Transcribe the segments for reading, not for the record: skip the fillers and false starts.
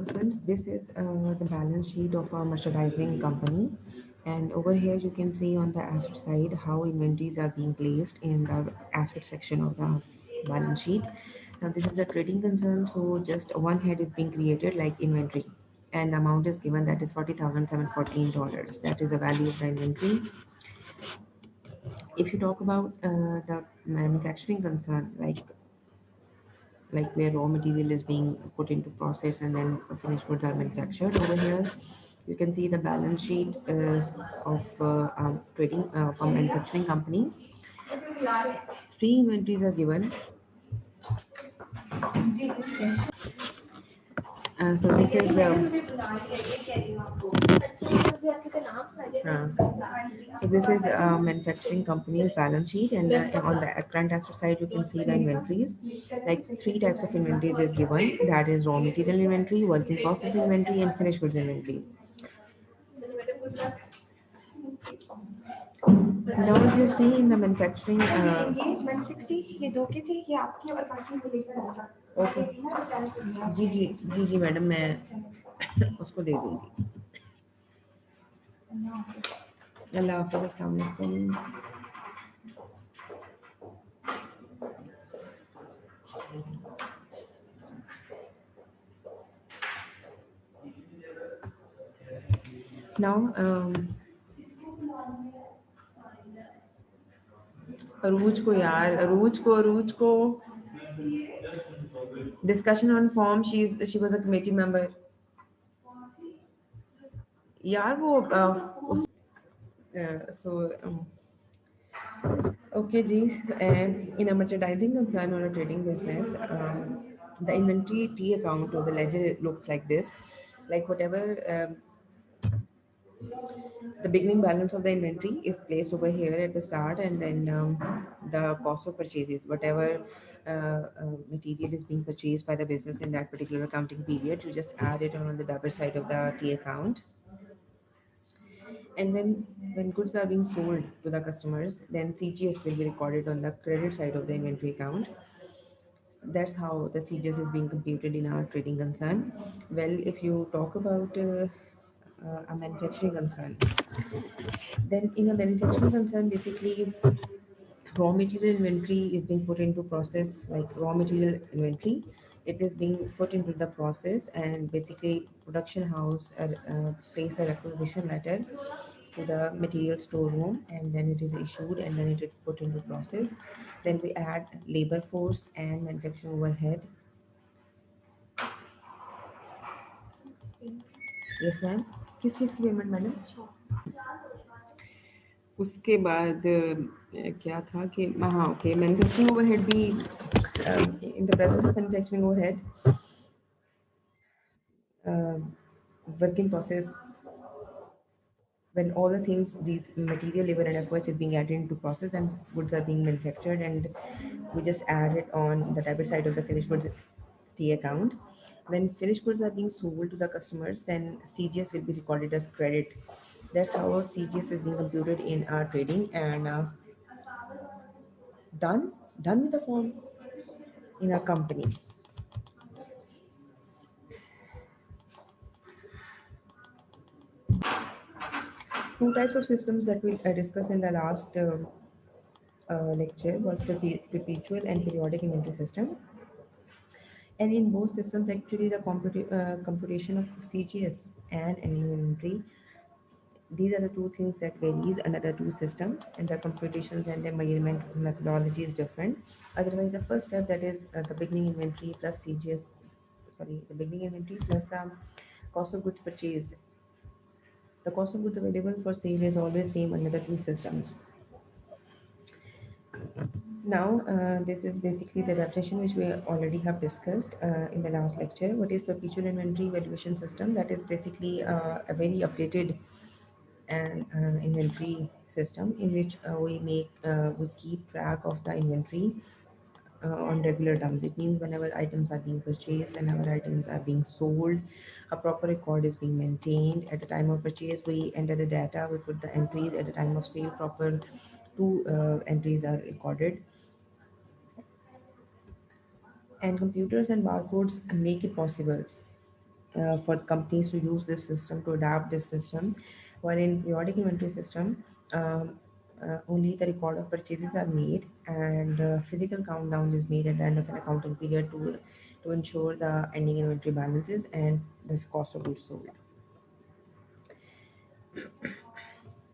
students, this is the balance sheet of a merchandising company, and over here you can see on the asset side how inventories are being placed in the asset section of the balance sheet. Now this is the trading concern, so just one head is being created like inventory, and the amount is given, that is $40,714. That is the value of the inventory. If you talk about the manufacturing concern, like where raw material is being put into process and then finished goods are manufactured. Over here, you can see the balance sheet of trading from manufacturing company. Three inventories are given. So this is manufacturing company's balance sheet, and on the current asset side, you can see the inventories. Like three types of inventories is given. That is raw material inventory, work in process inventory, and finished goods inventory. Now, if you see in the manufacturing, okay जी madam, मैं उसको दे दूंगी. अल्लाह हाफिज़, अस्सलाम वालेकुम. Now, अरूज को discussion on form, she was a committee member. यार वो so okay ji, in a merchandising concern or a trading business, the inventory T account or the ledger looks like this. Like whatever the beginning balance of the inventory is placed over here at the start, and then the cost of purchases, whatever material is being purchased by the business in that particular accounting period, you just add it on the debit side of the T account. And when goods are being sold to the customers, then CGS will be recorded on the credit side of the inventory account. That's how the CGS is being computed in our trading concern. Well, if you talk about a manufacturing concern, then in a manufacturing concern, basically raw material inventory is being put into process, like raw material inventory. It is being put into the process, and basically production house place a requisition letter to the material storeroom, and then it is issued, and then it is put into process. Then we add labor force and manufacturing overhead. Yes ma'am. किस चीज़ की payment madam? उसके बाद क्या था कि हाँ okay, manufacturing overhead भी in the presence of manufacturing overhead work in process, when all the things, these material, labor and efforts is being added into process and goods are being manufactured, and we just add it on the debit side of the finished goods T account. When finished goods are being sold to the customers, then CGS will be recorded as credit. That's how CGS is being computed in our trading, and done with the form in our company. Two types of systems that we discussed in the last lecture was perpetual and periodic inventory system. And in both systems, actually, the computation of CGS and annual inventory, these are the two things that varies under the two systems, and the computations and the measurement methodology is different. Otherwise, the first step, that is the beginning inventory plus CGS, the beginning inventory plus the cost of goods purchased. The cost of goods available for sale is always same under the two systems. Now, this is basically the definition which we already have discussed in the last lecture. What is perpetual inventory valuation system? That is basically a very updated and inventory system in which we keep track of the inventory on regular terms. It means whenever items are being purchased, whenever items are being sold, a proper record is being maintained. At the time of purchase, we enter the data, we put the entries. At the time of sale, proper two entries are recorded. And computers and barcodes make it possible for companies to use this system, to adapt this system. While in periodic inventory system, only the record of purchases are made, and physical countdown is made at the end of an accounting period to ensure the ending inventory balances and this cost of goods sold.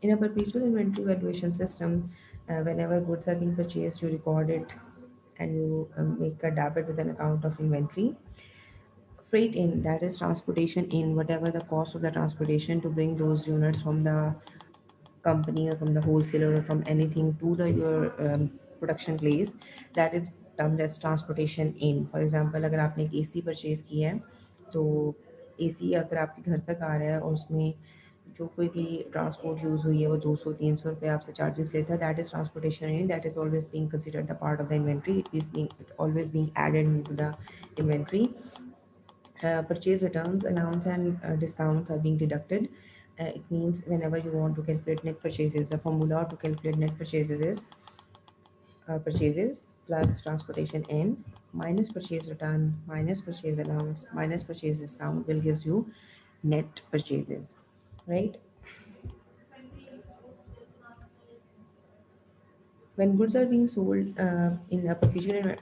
In a perpetual inventory valuation system, whenever goods are being purchased, you record it and you make a debit with an account of inventory. Freight in, that is transportation in, whatever the cost of the transportation to bring those units from the company or from the wholesaler or from anything to the your production place, that is termed as transportation in. For example, अगर आपने एक AC purchase की है तो AC अगर आपके घर तक आ रहा है और उसमें जो कोई भी ट्रांसपोर्ट यूज़ हुई है वो 200-300 रुपये आपसे चार्जेस लेता है, that is transportation in, that is always being considered the part of the inventory, it is being always being added into the inventory. Purchase returns, allowance, and discounts are being deducted. It means whenever you want to calculate net purchases, the formula to calculate net purchases is purchases plus transportation in minus purchase return minus purchase allowance minus purchase discount will gives you net purchases, right? When goods are being sold in a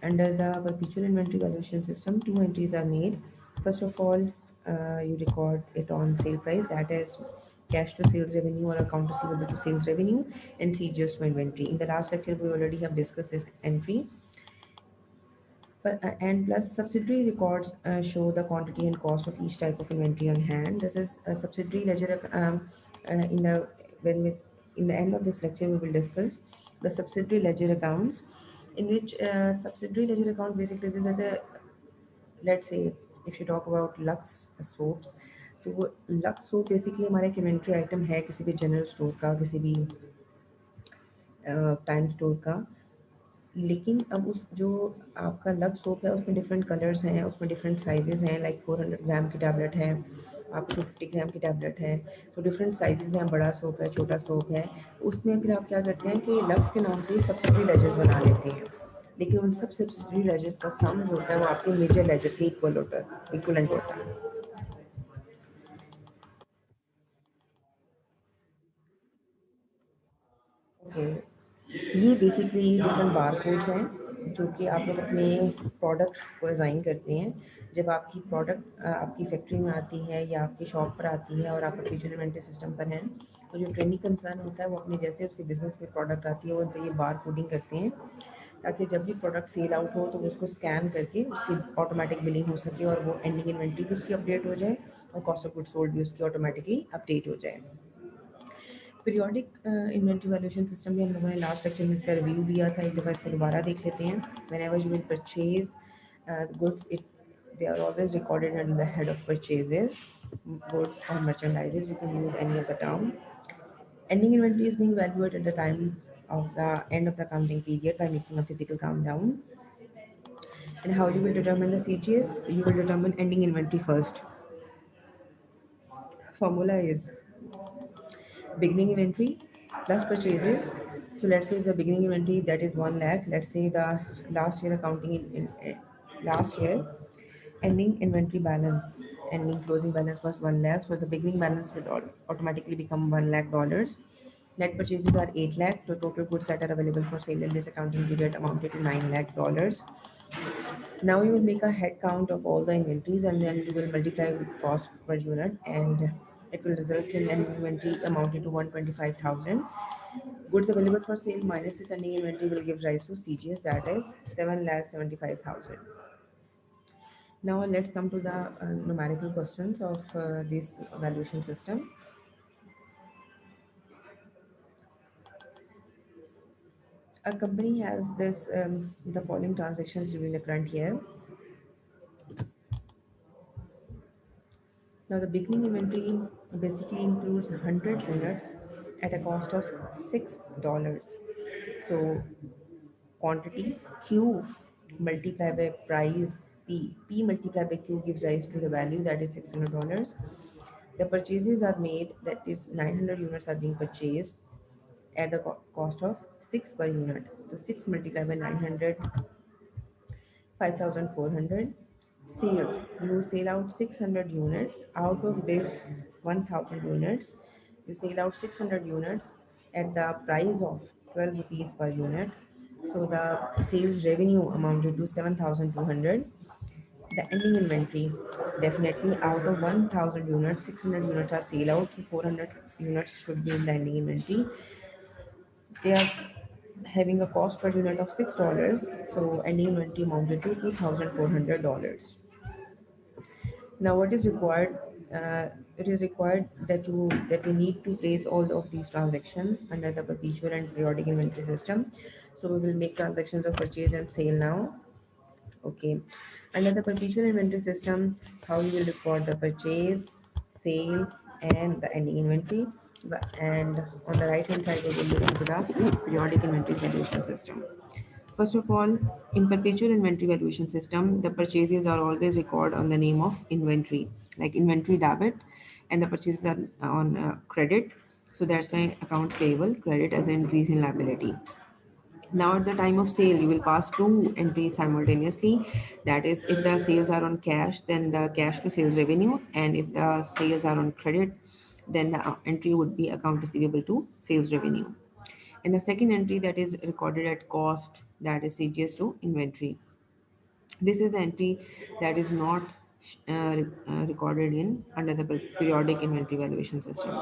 under the perpetual inventory valuation system, two entries are made. First of all, you record it on sale price, that is cash to sales revenue or account receivable to sales revenue, and CGS to inventory. In the last lecture, we already have discussed this entry. And plus subsidiary records show the quantity and cost of each type of inventory on hand. This is a subsidiary ledger. In the when we, in the end of this lecture, we will discuss the subsidiary ledger accounts, in which subsidiary ledger account basically these are the, let's say if you talk about Lux soaps, तो वो Lux soap basically हमारा एक inventory item है किसी भी general store का, किसी भी टाइम स्टोर का। लेकिन अब उस जो आपका लक्स सोप है उसमें डिफरेंट कलर्स हैं, उसमें डिफरेंट साइजेस हैं, लाइक 400 ग्राम की टैबलेट है, आपको 250 ग्राम की टैबलेट है, तो डिफरेंट साइजेस हैं, बड़ा सोप है, छोटा सोप है। उसमें फिर आप क्या करते हैं कि लक्स के नाम से ही सब्सिडरी लेजर्स बना लेते हैं, लेकिन उन सब सब्सिडरी लेजर्स का सम जो होता है वो आपके मेजर लेजर के इक्वलेंट होता है। ओके, ये बेसिकली डिफरेंट बार कोड्स हैं जो कि आप लोग अपने प्रोडक्ट को डिज़ाइन करते हैं। जब आपकी प्रोडक्ट आपकी फैक्ट्री में आती है या आपकी शॉप पर आती है और आप फ्यूचर इन्वेंट्री सिस्टम पर हैं, तो जो ट्रेनिंग कंसर्न होता है वो अपने जैसे उसके बिजनेस में प्रोडक्ट आती है वो उनका ये बार कोडिंग करते हैं, ताकि जब भी प्रोडक्ट सेल आउट हो तो वो उसको स्कैन करके उसकी ऑटोमेटिक बिलिंग हो सके और वो एंडिंग इन्वेंट्री भी उसकी अपडेट हो जाए और कॉस्ट ऑफ गुड सोल्ड भी उसकी ऑटोमेटिकली अपडेट हो जाए। पीरियोडिक इन्वेंट्री वैल्यूएशन सिस्टम भी हम लोगों ने लास्ट लेक्चर में इसका रिव्यू दिया था, एक दफ़ा इसको दोबारा देख लेते हैं। Whenever you will purchase goods, it they are always recorded under the head of purchases, goods or merchandises, you can use any of the term. Ending inventory is being valued at the time of the end of the accounting period by making a physical countdown. And how you will determine the CGS? You will determine ending inventory first. Formula is beginning inventory plus purchases. So let's say the beginning inventory that is 1 lakh. Let's say the last year accounting last year ending inventory balance, ending closing balance was 1 lakh. So the beginning balance will automatically become $1 lakh. Net purchases are 8 lakh. The total goods that are available for sale in this accounting period amounted to $9 lakh. Now you will make a head count of all the inventories and then you will multiply with cost per unit, and it will result in an inventory amounting to 125,000. Goods available for sale minus this ending inventory will give rise to CGS, that is 7,75,000. Now let's come to the numerical questions of this valuation system. A company has this the following transactions during the current year. Now, the beginning inventory basically includes 100 units at a cost of $6. So, quantity Q multiplied by price P. P multiplied by Q gives rise to the value, that is $600. The purchases are made, that is 900 units are being purchased at the cost of 6 per unit. So 6 multiplied by 900, 5,400. Sales, you sell out 600 units. Out of this 1000 units, you sell out 600 units at the price of 12 rupees per unit. So the sales revenue amounted to 7200. The ending inventory, definitely out of 1000 units, 600 units are sale out, so 400 units should be in the ending inventory. They are having a cost per unit of $6, so ending inventory amounted to $2400. Now, what is required? It is required that we need to place all of these transactions under the perpetual and periodic inventory system. So we will make transactions of purchase and sale now. Okay. Under the perpetual inventory system, how you will record the purchase, sale, and the ending inventory. And on the right hand side, we will look into the periodic inventory valuation system. First of all, in perpetual inventory valuation system, the purchases are always recorded on the name of inventory, like inventory debit, and the purchases are on credit. So that's why accounts payable credit as an increase in liability. Now, at the time of sale, you will pass two entries simultaneously. That is, if the sales are on cash, then the cash to sales revenue, and if the sales are on credit, then the entry would be account receivable to sales revenue. And the second entry that is recorded at cost, that is CGS to inventory. This is the entry that is not recorded in under the periodic inventory valuation system.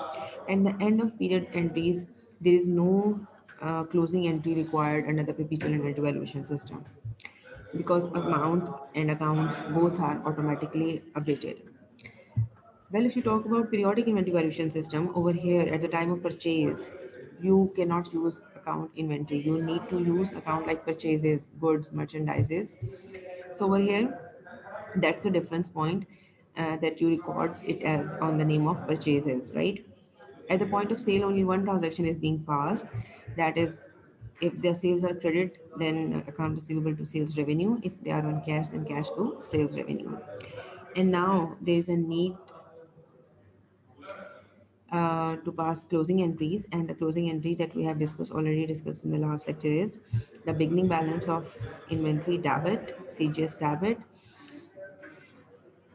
And the end of period entries, there is no closing entry required under the perpetual inventory valuation system because amounts and accounts both are automatically updated. Well, if you talk about periodic inventory valuation system, over here at the time of purchase, you cannot use account inventory. You need to use account like purchases, goods, merchandises. So over here, that's the difference point, that you record it as on the name of purchases, right? At the point of sale, only one transaction is being passed. That is, if the sales are credit, then account receivable to sales revenue. If they are on cash, then cash to sales revenue. And now there is a need to pass closing entries, and the closing entry that we have discussed in the last lecture is the beginning balance of inventory debit, CGS debit,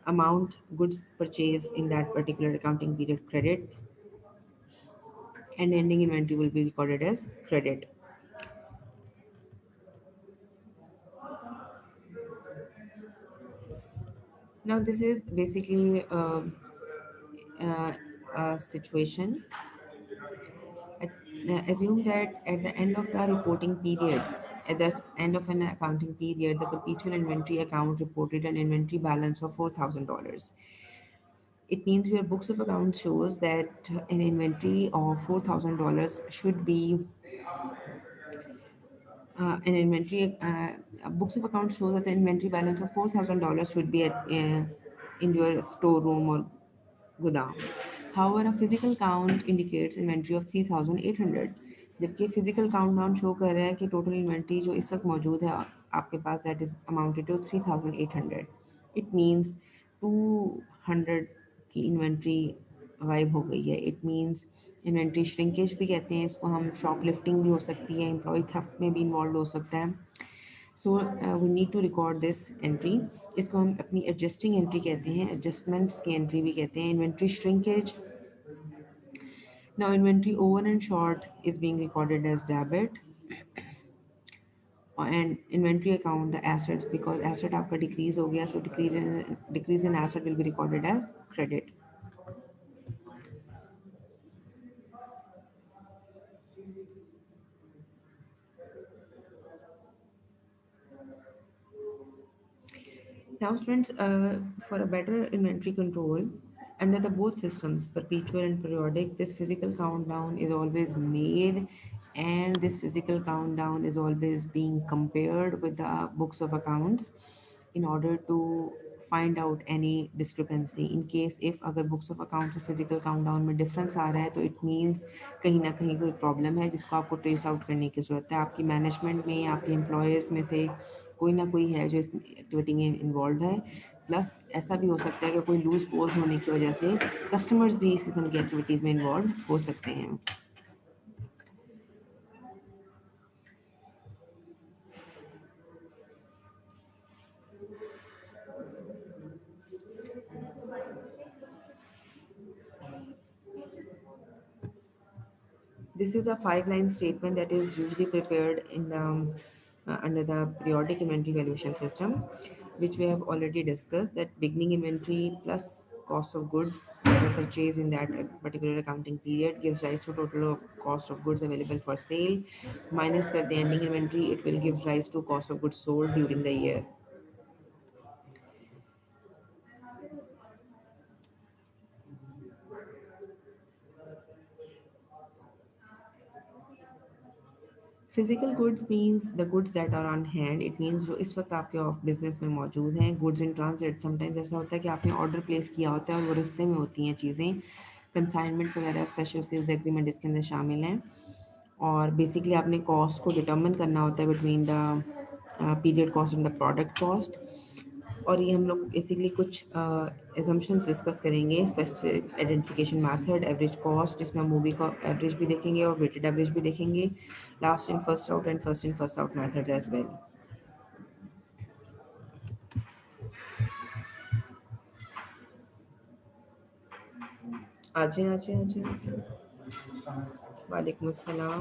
amount goods purchased in that particular accounting period credit, and ending inventory will be recorded as credit. Now this is basically uh, a situation. Assume that at the end of the reporting period, at the end of an accounting period, the perpetual inventory account reported an inventory balance of $4,000. It means your books of accounts shows that an inventory of $4,000 should be an inventory. Books of accounts shows that the inventory balance of $4,000 should be in your storeroom or गोदाम. However, a physical count indicates inventory of 3,800, जबकि physical countdown show कर रहा है कि total inventory जो इस वक्त मौजूद है आपके पास, that is amounted to 3,800. It means 200 की inventory गायब हो गई है. It means इन्वेंट्री श्रिंकेज भी कहते हैं इसको हम, शॉप लिफ्टिंग भी हो सकती है, एम्प्लॉय थेफ्ट में भी इन्वॉल्व हो सकता है. So we need to record this entry. इसको हम अपनी एडजस्टिंग एंट्री कहते हैं, एडजस्टमेंट्स की एंट्री भी कहते हैं. Inventory shrinkage, now inventory over and short is being recorded as debit, and inventory account the assets, because asset आपका डिक्रीज हो गया, so decrease in asset will be recorded as credit. Now, students, for a better inventory control, under the both systems, perpetual and periodic, this physical countdown is always made, and this physical countdown is always being compared with the books of accounts in order to find out any discrepancy. In case if अगर books of accounts और physical countdown में difference आ रहा है, तो it means कहीं ना कहीं कोई problem है जिसको आपको trace out करने की ज़रूरत है. आपकी management में, आपके employees में से कोई ना कोई है जो इस एक्टिविटी में इन्वॉल्व है. प्लस ऐसा भी हो सकता है कि कोई लूज पोज होने की वजह से कस्टमर्स भी इस किस्म की एक्टिविटीज़ में इन्वॉल्व हो सकते हैं. This is a five-line statement that is usually prepared in the under the periodic inventory valuation system, which we have already discussed. That beginning inventory plus cost of goods that are purchased in that particular accounting period gives rise to total of cost of goods available for sale minus the ending inventory. It will give rise to cost of goods sold during the year. Physical goods means the goods that are on hand. It means जो इस वक्त आपके business में मौजूद हैं. Goods in transit, sometimes ऐसा होता है कि आपने ऑर्डर प्लेस किया होता है और वो रिश्ते में होती हैं चीज़ें. कंसाइनमेंट वगैरह स्पेशल सेल्स एग्रीमेंट इसके अंदर शामिल हैं. और बेसिकली आपने कॉस्ट को डिटर्मिन करना होता है between the period cost and the product cost. और ये हम लोग बेसिकली कुछ एजम्पशंस डिस्कस करेंगे. Specific identification method, average cost, जिसमें हम मूवी का एवरेज भी देखेंगे और वेटेड एवरेज भी देखेंगे. Last in first out and first in first out method as well. आजे आजे आजे. वालेकुम अस्सलाम.